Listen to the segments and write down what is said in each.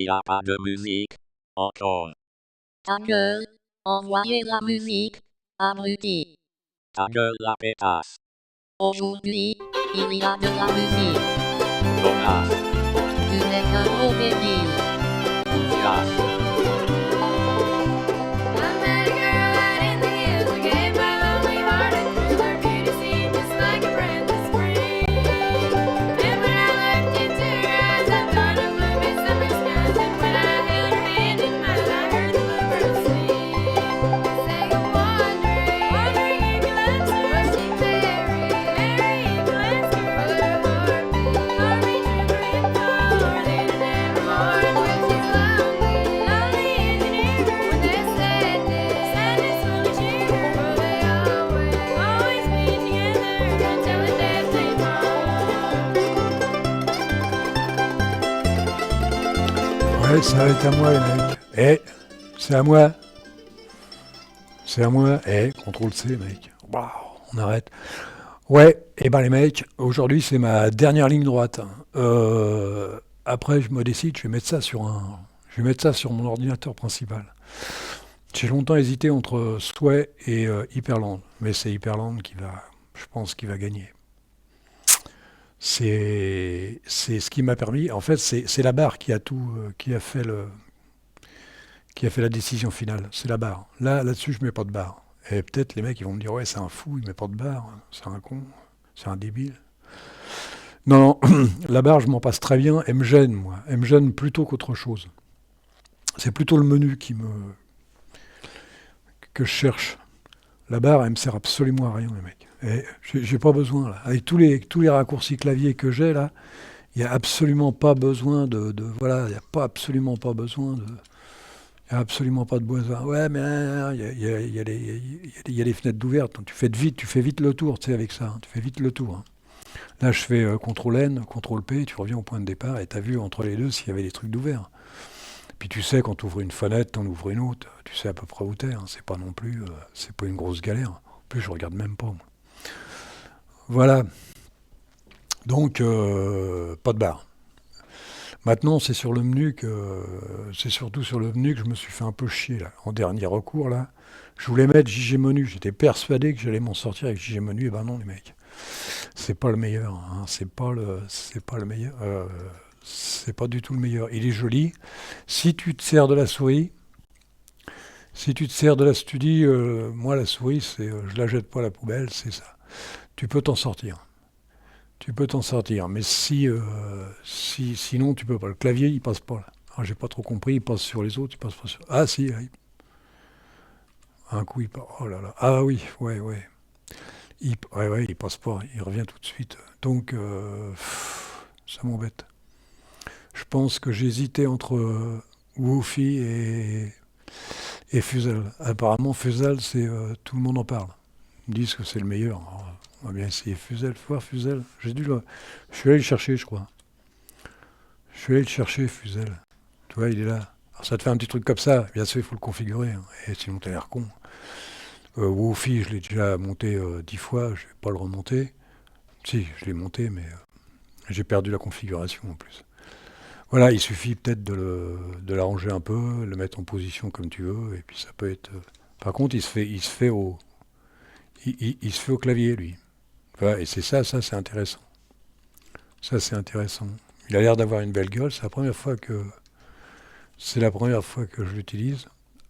Il a pas de musique. Encore. Ta gueule, envoyez la musique, abruti. Ta gueule la pétasse. Aujourd'hui, il y a de la musique. Bonasse. Tu n'es qu'un gros débile. Fiasse. I met a girl out in the hills who gave my lonely heart a thrill. Her beauty seemed just like a breath of spring. And when I looked into her eyes, I thought of blooming summer skies. And when I held her hand in mine, I heard the bluebirds sing. Sang of wandering in Gloucester, rusty Mary, Mary in Gloucester, but her heart beat, trembling for later nevermore. And when she's lonely, lonely as an ear, when there's sadness, sadness will cheer her. For they always be together until the death they part. Ouais, ça va être à moi, les mecs. Eh, c'est à moi. C'est à moi. Eh, contrôle C, mec. Waouh, on arrête. Ouais, et ben les mecs, aujourd'hui c'est ma dernière ligne droite. Après, je me décide, je vais mettre ça sur mon ordinateur principal. J'ai longtemps hésité entre Sway et Hyperland, mais c'est Hyperland qui va, je pense, qui va gagner. C'est ce qui m'a permis. En fait, c'est la barre qui a tout, qui a fait la décision finale. C'est la barre. Là-dessus, je mets pas de barre. Et peut-être les mecs ils vont me dire ouais, c'est un fou, il met pas de barre, c'est un con, c'est un débile. Non, non, la barre, je m'en passe très bien. Elle me gêne, moi. Elle me gêne plutôt qu'autre chose. C'est plutôt le menu que je cherche. La barre, elle me sert absolument à rien, les mecs. Et j'ai pas besoin, là. Avec tous les raccourcis clavier que j'ai, là, il n'y a absolument pas besoin voilà, il n'y a pas absolument pas besoin de. Il n'y a absolument pas de besoin. Ouais, mais il y a les fenêtres d'ouvertes. Donc tu fais vite le tour, tu sais, avec ça. Hein. Tu fais vite le tour. Hein. Là, je fais CTRL-N, CTRL-P, tu reviens au point de départ et tu as vu entre les deux s'il y avait des trucs d'ouvert. Puis tu sais, quand tu ouvres une fenêtre, tu en ouvres une autre, tu sais à peu près où t'es. Hein. C'est pas non plus, c'est pas une grosse galère. En plus, je regarde même pas. Moi. Voilà. Donc, pas de barre. Maintenant, c'est surtout sur le menu que je me suis fait un peu chier là. En dernier recours là, je voulais mettre JG Menu. J'étais persuadé que j'allais m'en sortir avec JG Menu. Et ben non, les mecs, c'est pas le meilleur. Hein. C'est pas le meilleur. C'est pas du tout le meilleur. Il est joli. Si tu te sers de la souris, si tu te sers de la studie, moi la souris, je la jette pas à la poubelle, c'est ça. Tu peux t'en sortir. Tu peux t'en sortir, mais sinon tu peux pas. Le clavier, il passe pas là. Alors, j'ai pas trop compris, il passe sur les autres, il passe pas sur. Ah si, un coup il passe. Oh là là. Ah oui, ouais. Ouais, il passe pas, il revient tout de suite. Donc ça m'embête. Je pense que j'hésitais entre Woofy et Fuzel. Apparemment Fuzel, tout le monde en parle. Ils me disent que c'est le meilleur. Alors, on va bien essayer Fuzel, faut voir Fuzel. Je suis allé le chercher, je crois. Je suis allé le chercher, Fuzel. Tu vois, il est là. Alors ça te fait un petit truc comme ça. Bien sûr, il faut le configurer. Hein. Et sinon, t'as l'air con. Woofy, je l'ai déjà monté 10 fois. Je vais pas le remonter. Si, je l'ai monté, mais j'ai perdu la configuration en plus. Voilà, il suffit peut-être de l'arranger un peu, le mettre en position comme tu veux, et puis ça peut être. Par contre, il se fait au clavier, lui. Voilà, et c'est ça c'est intéressant. Ça, c'est intéressant. Il a l'air d'avoir une belle gueule. C'est la première fois que je l'utilise.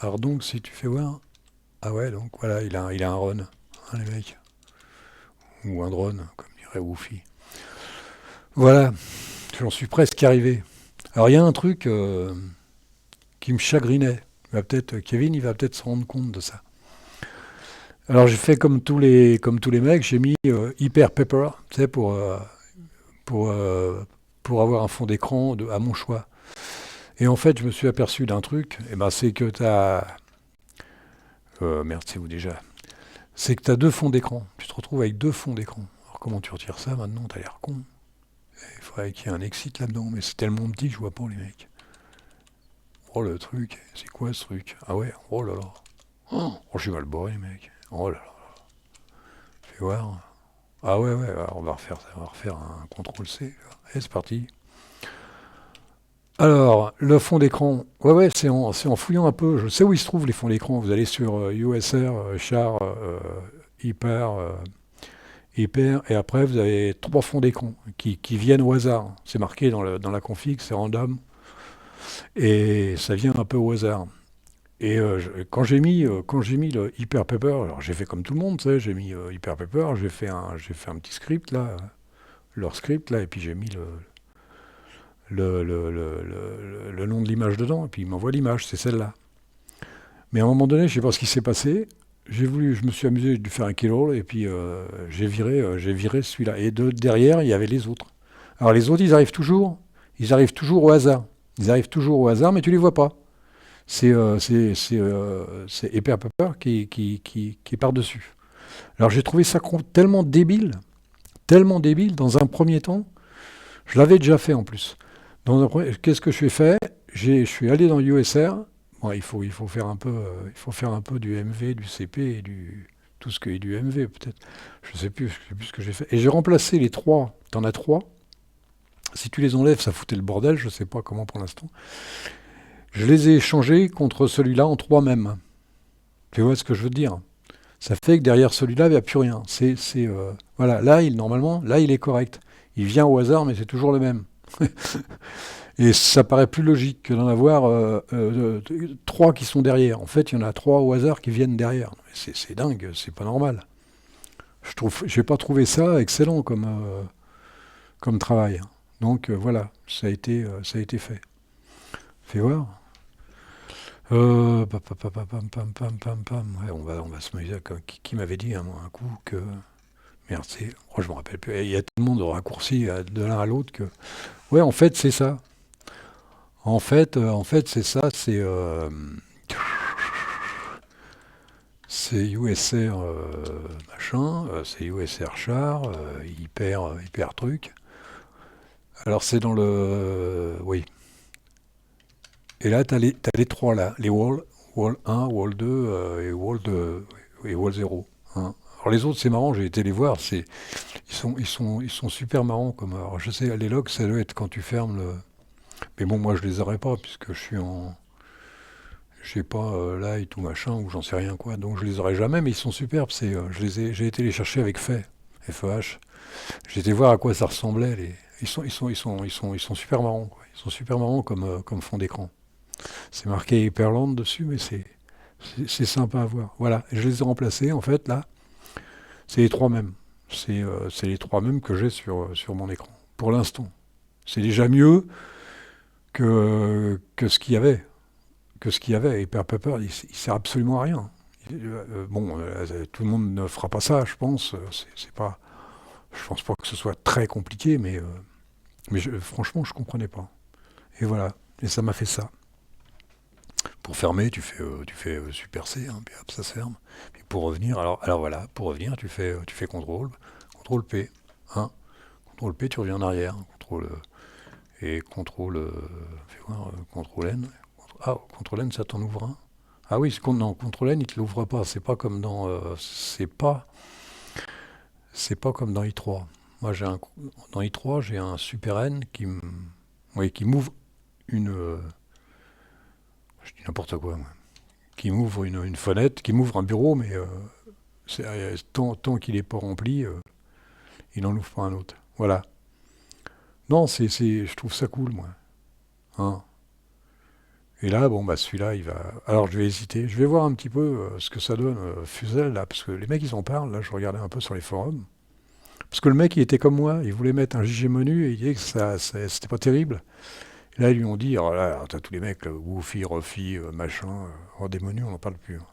Alors donc, si tu fais voir, ah ouais, donc voilà, il a un run, hein, les mecs, ou un drone, comme dirait Woofy. Voilà, j'en suis presque arrivé. Alors il y a un truc qui me chagrinait. Kevin, il va peut-être se rendre compte de ça. Alors j'ai fait comme tous les mecs, j'ai mis Hyper Pepper, tu sais, pour avoir un fond d'écran à mon choix. Et en fait, je me suis aperçu d'un truc, et ben c'est que t'as merde, c'est où déjà? C'est que t'as deux fonds d'écran. Tu te retrouves avec deux fonds d'écran. Alors comment tu retires ça maintenant? T'as l'air con. Il faudrait qu'il y ait un exit là-dedans, mais c'est tellement petit que je vois pas les mecs. Oh le truc, c'est quoi ce truc? Ah ouais, oh là là. Oh, je vais le bourrer, mec. Oh là là. Fais voir. Ah ouais, alors on va refaire un CTRL C. Et c'est parti. Alors, le fond d'écran, ouais, c'est en fouillant un peu. Je sais où ils se trouvent les fonds d'écran. Vous allez sur USR, char, hyper, hyper, et après vous avez 3 fonds d'écran qui viennent au hasard. C'est marqué dans la config, c'est random, et ça vient un peu au hasard. Et quand j'ai mis le Hyper Pepper, alors j'ai fait comme tout le monde, tu sais, j'ai mis Hyper Pepper, j'ai fait un petit script là, leur script là, et puis j'ai mis le nom de l'image dedans, et puis il m'envoie l'image, c'est celle-là. Mais à un moment donné, je sais pas ce qui s'est passé. Je me suis amusé de faire un keyroll, et puis j'ai viré celui-là. Et derrière, il y avait les autres. Alors les autres, ils arrivent toujours au hasard. Ils arrivent toujours au hasard, mais tu les vois pas. C'est Hyper Pepper qui est par-dessus. Alors j'ai trouvé ça tellement débile dans un premier temps. Je l'avais déjà fait en plus. Qu'est-ce que je suis fait? Je suis allé dans USR. Bon, il faut faire un peu du MV, du CP et tout ce que est du MV peut-être. Je sais plus ce que j'ai fait. Et j'ai remplacé les 3. T'en as 3. Si tu les enlèves, ça foutait le bordel. Je sais pas comment pour l'instant. Je les ai échangés contre celui-là en 3 mêmes. Tu vois ce que je veux te dire? Ça fait que derrière celui-là, il n'y a plus rien. Voilà. Normalement, là, il est correct. Il vient au hasard, mais c'est toujours le même. Et ça paraît plus logique que d'en avoir 3 qui sont derrière. En fait, il y en a 3 au hasard qui viennent derrière. C'est dingue, c'est pas normal. J'ai pas trouvé ça excellent comme travail. Donc voilà, ça a été fait. Fais voir. Pam. Ouais, on va se mettre. Qui m'avait dit un coup que. Merde, je me rappelle plus. Il y a tellement de raccourcis de l'un à l'autre que. Ouais, en fait, c'est ça. En fait, c'est ça. C'est USR machin, c'est USR char, hyper truc. Alors c'est dans le. Oui. Et là, t'as les 3 là, les wall 1, wall 2 et wall 0. Hein. Alors les autres, c'est marrant, j'ai été les voir, ils sont super marrants comme. Alors je sais, les logs, ça doit être quand tu fermes le. Mais bon, moi je les aurais pas, puisque je suis en. Je sais pas, light ou machin, ou j'en sais rien quoi, donc je les aurais jamais, mais ils sont superbes. J'ai été les chercher avec FEH. J'ai été voir à quoi ça ressemblait. Ils sont super marrants, quoi. Ils sont super marrants comme fond d'écran. C'est marqué Hyperland dessus, mais c'est sympa à voir. Voilà, et je les ai remplacés, en fait, là, c'est les 3 mêmes. C'est les 3 mêmes que j'ai sur mon écran, pour l'instant. C'est déjà mieux que ce qu'il y avait. Hyper Pepper, il sert absolument à rien. Tout le monde ne fera pas ça, je pense. Je pense pas que ce soit très compliqué, mais franchement, je comprenais pas. Et voilà, et ça m'a fait ça. Pour fermer, tu fais Super C, hein, puis hop, ça se ferme. Puis pour revenir, alors voilà, pour revenir, tu fais CTRL P, hein. CTRL P, tu reviens en arrière, et fais voir, CTRL N. CTRL N, ça t'en ouvre un. Ah oui, non, CTRL N, il te l'ouvre pas. C'est pas comme comme dans i3. Moi, dans i3, j'ai un Super N qui m'ouvre une. Je dis n'importe quoi, moi. Qui m'ouvre une fenêtre, qui m'ouvre un bureau, mais tant qu'il n'est pas rempli, il n'en ouvre pas un autre. Voilà. Non, je trouve ça cool, moi. Hein. Et là, bon, bah celui-là, il va. Alors, je vais hésiter. Je vais voir un petit peu ce que ça donne, Fuzel, là, parce que les mecs, ils en parlent. Là, je regardais un peu sur les forums. Parce que le mec, il était comme moi. Il voulait mettre un JG menu et il disait que c'était pas terrible. Et là, ils lui ont dit, oh là, t'as tous les mecs, là, Woofy, Rofi, machin, des menus, on n'en parle plus. Hein.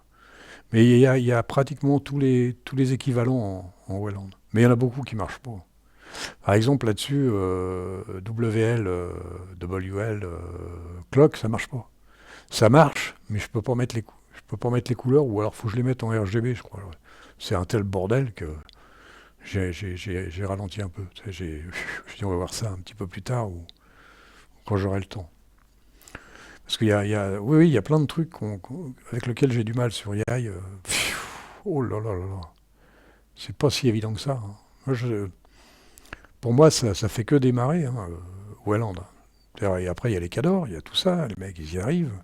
Mais il y a pratiquement tous les équivalents en Wayland. Mais il y en a beaucoup qui marchent pas. Par exemple, là-dessus, WL, Clock, ça marche pas. Ça marche, mais je peux pas mettre les couleurs, ou alors faut que je les mette en RGB, je crois. Ouais. C'est un tel bordel que j'ai ralenti un peu. Tu sais, j'ai dit, on va voir ça un petit peu plus tard, ou quand j'aurai le temps. Parce qu'il oui, il y a plein de trucs avec lesquels j'ai du mal sur AI. Oh là là là là. C'est pas si évident que ça. Hein. Pour moi, ça fait que démarrer, hein, Wayland. Et après, il y a les cadors, il y a tout ça, les mecs, ils y arrivent.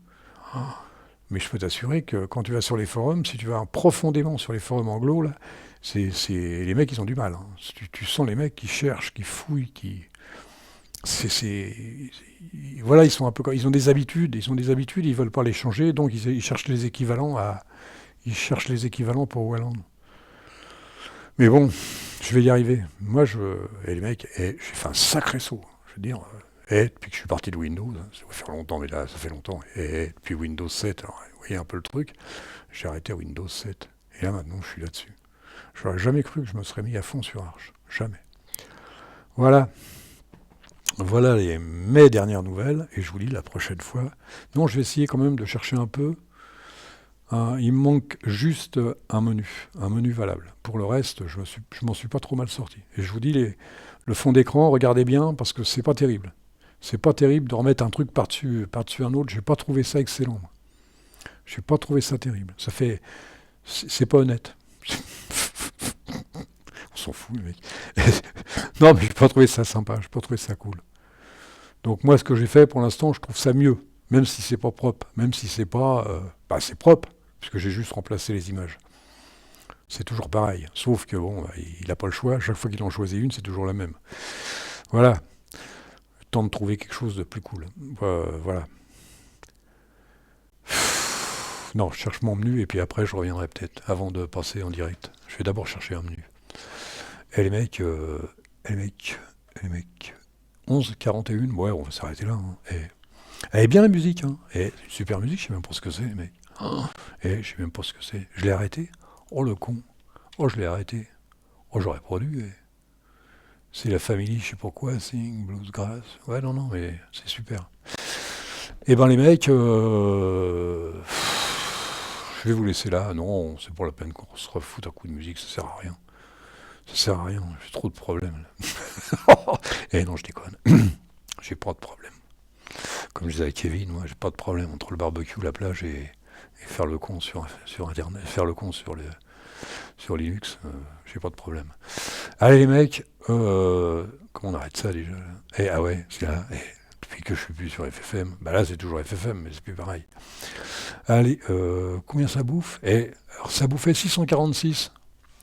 Ah. Mais je peux t'assurer que quand tu vas sur les forums, si tu vas profondément sur les forums anglo, là, les mecs, ils ont du mal. Hein. Tu sens les mecs qui cherchent, qui fouillent, voilà, ils sont un peu, ils ont des habitudes, ils veulent pas les changer, donc ils cherchent les équivalents pour Wayland. Mais bon, je vais y arriver. Moi, et les mecs, j'ai fait un sacré saut. Je veux dire, depuis que je suis parti de Windows, ça va faire longtemps, mais là, ça fait longtemps. Et depuis Windows 7, alors, vous voyez un peu le truc, j'ai arrêté à Windows 7. Et là, maintenant, je suis là-dessus. Je n'aurais jamais cru que je me serais mis à fond sur Arch. Jamais. Voilà. Voilà mes dernières nouvelles. Et je vous dis la prochaine fois. Non, je vais essayer quand même de chercher un peu. Il me manque juste un menu valable. Pour le reste, je m'en suis pas trop mal sorti. Et je vous dis, le fond d'écran, regardez bien, parce que c'est pas terrible. C'est pas terrible de remettre un truc par-dessus un autre. J'ai pas trouvé ça excellent. Moi. J'ai pas trouvé ça terrible. C'est pas honnête. On s'en fout, les mecs. Non, mais j'ai pas trouvé ça sympa. J'ai pas trouvé ça cool. Donc moi, ce que j'ai fait pour l'instant, je trouve ça mieux. Même si c'est pas propre. Même si c'est pas... c'est propre. Puisque j'ai juste remplacé les images. C'est toujours pareil. Sauf que bon, il n'a pas le choix. Chaque fois qu'il en choisit une, c'est toujours la même. Voilà. Le temps de trouver quelque chose de plus cool. Voilà. Non, je cherche mon menu et puis après je reviendrai peut-être avant de passer en direct. Je vais d'abord chercher un menu. Et les mecs, 11h41, ouais, on va s'arrêter là. Hein. Elle est bien la musique, hein. Et c'est une super musique, je sais même pas ce que c'est, les mecs. Et je sais même pas ce que c'est. Je l'ai arrêté. Oh le con. Oh je l'ai arrêté. Oh j'aurais produit. C'est la famille, je sais pas quoi, Sing, Bluesgrass. Ouais non, mais c'est super. Et ben les mecs, je vais vous laisser là. Non, c'est pour la peine qu'on se refoute un coup de musique, ça sert à rien. Ça sert à rien, j'ai trop de problèmes. Et non, je déconne. J'ai pas de problème. Comme je disais à Kevin, moi, j'ai pas de problème entre le barbecue, la plage et faire le con sur Internet, faire le con sur Linux, j'ai pas de problème. Allez les mecs, comment on arrête ça déjà là ah ouais, c'est là. Depuis que je suis plus sur FFM, bah là c'est toujours FFM, mais c'est plus pareil. Allez, combien ça bouffe alors ça bouffait 646.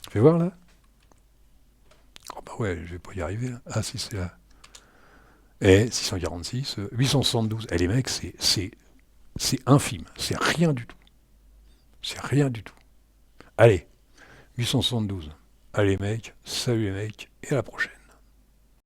Fais voir là. Oh bah ouais, je vais pas y arriver là. Ah si c'est là. 646, 872. Les mecs, c'est infime. C'est rien du tout. C'est rien du tout. Allez, 872. Allez, mecs, salut les mecs, et à la prochaine.